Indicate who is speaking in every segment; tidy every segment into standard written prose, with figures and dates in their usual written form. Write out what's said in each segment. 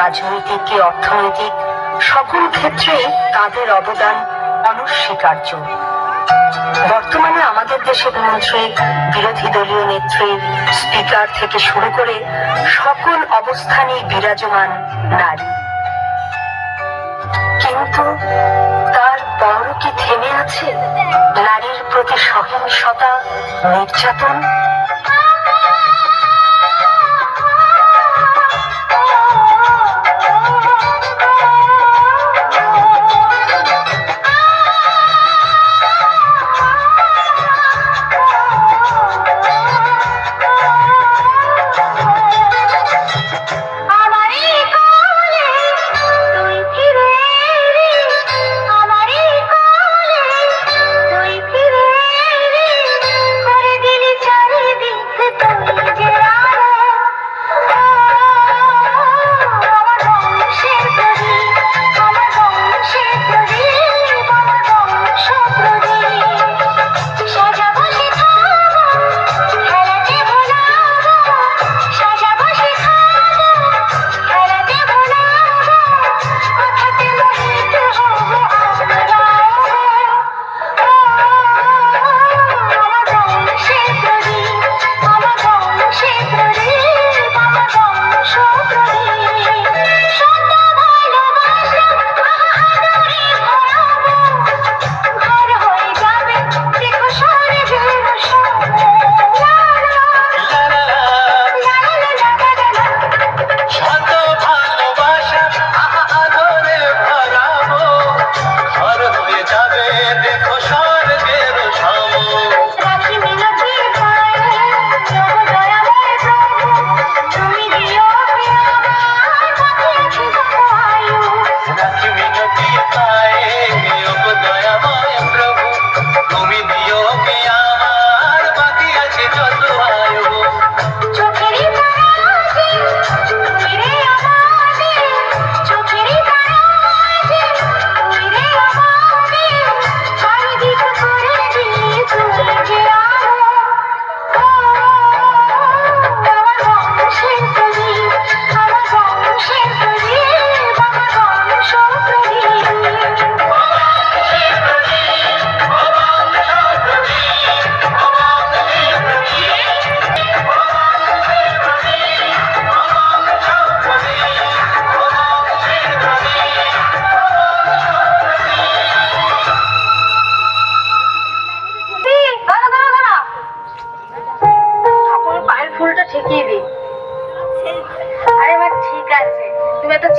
Speaker 1: রাজনৈতিক কি অর্থনৈতিক সকল ক্ষেত্রে তাদের অবদান অনস্বীকার্য। বর্তমানে আমাদের দেশের মন্ত্রী, বিরোধী দলীয় নেত্রী, স্পিকার থেকে শুরু করে সকল অবস্থানেই বিরাজমান নারী। কিন্তু তারপরও কি থেমে আছে নারীর প্রতি সহিংসতা, নির্যাতন?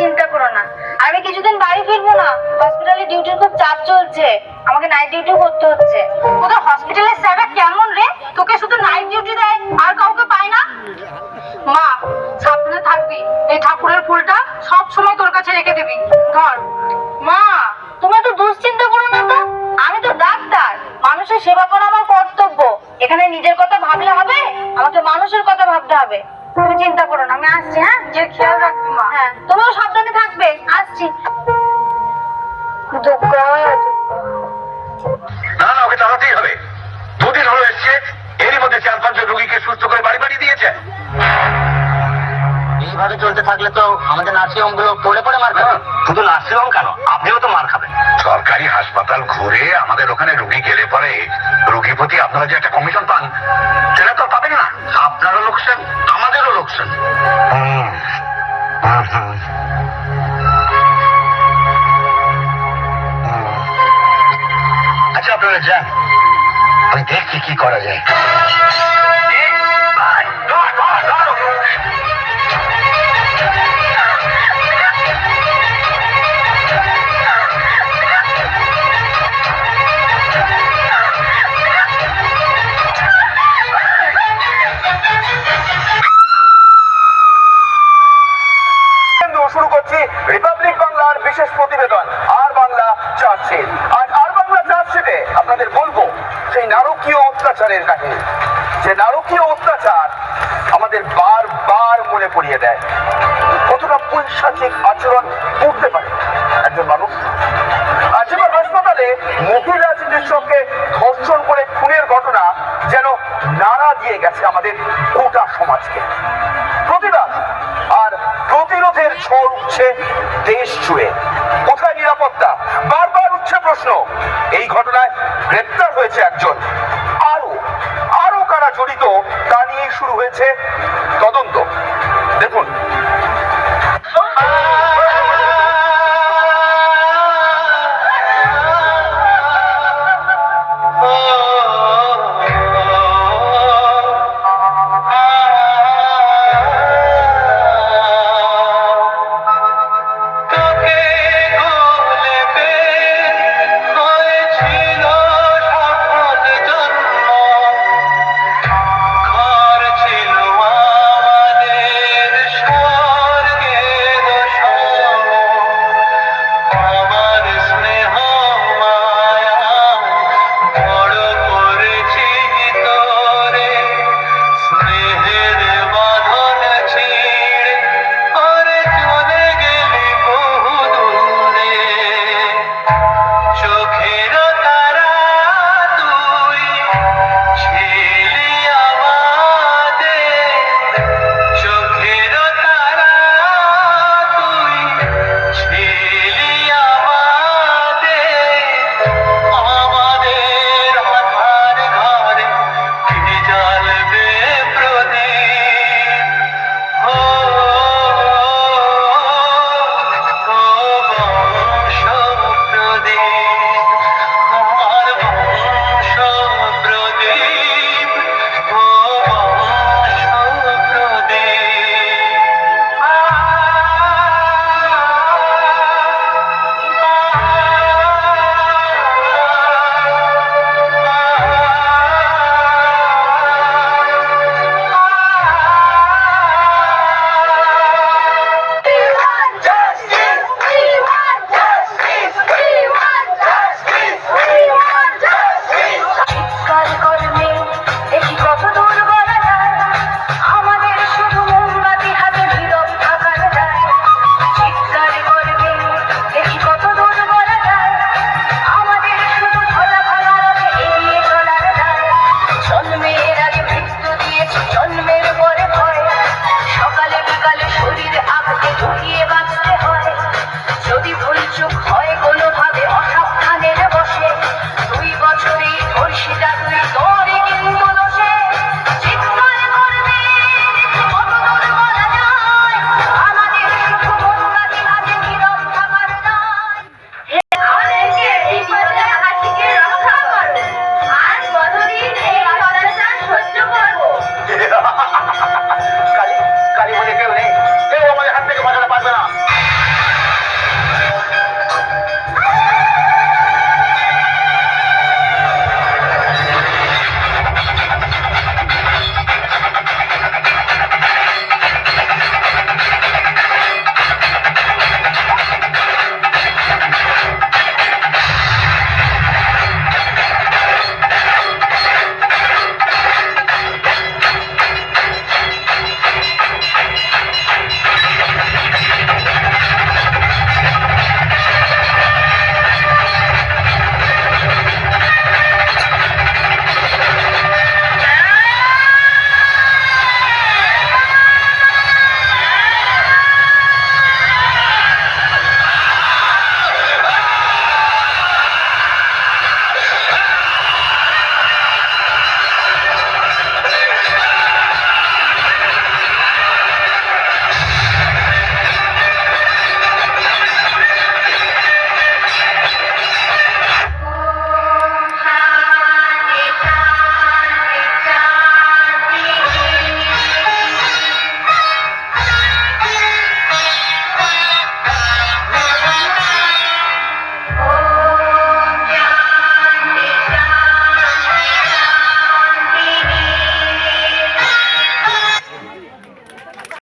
Speaker 2: চিন্তা করো না, আমি কিছুদিন বাড়ি ফিরবো না। হসপিটালে ডিউটির খুব চাপ চলছে, আমাকে নাইট ডিউটি করতে হচ্ছে। তোদের হসপিটালের স্যাররা কেমন রে, তোকে শুধু নাইট ডিউটি দেয় আর কাউকে পায় না? মা সাবধানে থাকবি, এই ঠাকুরের ফুলটা সব সময় তোর কাছে রেখে দিবি। ধর মা, তুমি তো দুশ্চিন্তা করো না তো, আমি তো ডাক্তার, মানুষের সেবা করা আমার কর্তব্য। এখানে নিজের কথা ভাবলে হবে, আমাকে মানুষের কথা ভাবতে হবে। তুমি চিন্তা করো না, আমি আসছি। হ্যাঁ, যে খেয়াল রাখবি মা। হ্যাঁ, তুমিও সাবধানে থাকবে। আসছি।
Speaker 3: না না, ওকে তাড়াতেই হবে। দুদিন হলো এসছে, এরই মধ্যে 4-5 জন রোগীকে সুস্থ করে বাড়ি বাড়ি দিয়েছে। এইভাবে চলতে থাকলে তো আমাদের নার্সিংহোম গুলো পড়ে পড়ে মার খাবে। শুধু নার্সিংহোম কেন, আপনিও তো মার খাবেন। সরকারি হাসপাতাল ঘুরে আমাদের ওখানে রোগী গেলে পরে রোগীর প্রতি আপনারা যে একটা কমিশন পান, সেটা তো পাবেন না। আপনারও লোকসান, আমাদেরও লোকসান। আচ্ছা আপনারা যান, আমি দেখছি কি করা যায়। শুরু করছি রিপাবলিক বাংলার বিশেষ প্রতিবেদন আর বাংলা চার্জশিট। আর বাংলা চার্জশিটে আপনাদের বলবো সেই নারকীয় অত্যাচারের কাহিনী, যে নারকীয় অত্যাচার আমাদের বারবার মনে পড়িয়ে দেয় কতটা পৈশাচিক আচরণ করতে পারে একজন মানুষ। যেবার হাসপাতালে মহিলা চিকিৎসককে ধর্ষণ করে খুনের ঘটনা যেন নাড়া দিয়ে গেছে আমাদের গোটা সমাজকে। প্রতিবাদ আর প্রতিরোধের ঝড় উঠছে দেশ জুড়ে। কোথায় নিরাপত্তা? বারবার উঠছে প্রশ্ন। এই ঘটনায় গ্রেপ্তার হয়েছে একজন, আরো আরো কারা জড়িত তা নিয়েই শুরু হয়েছে তদন্ত। দেখুন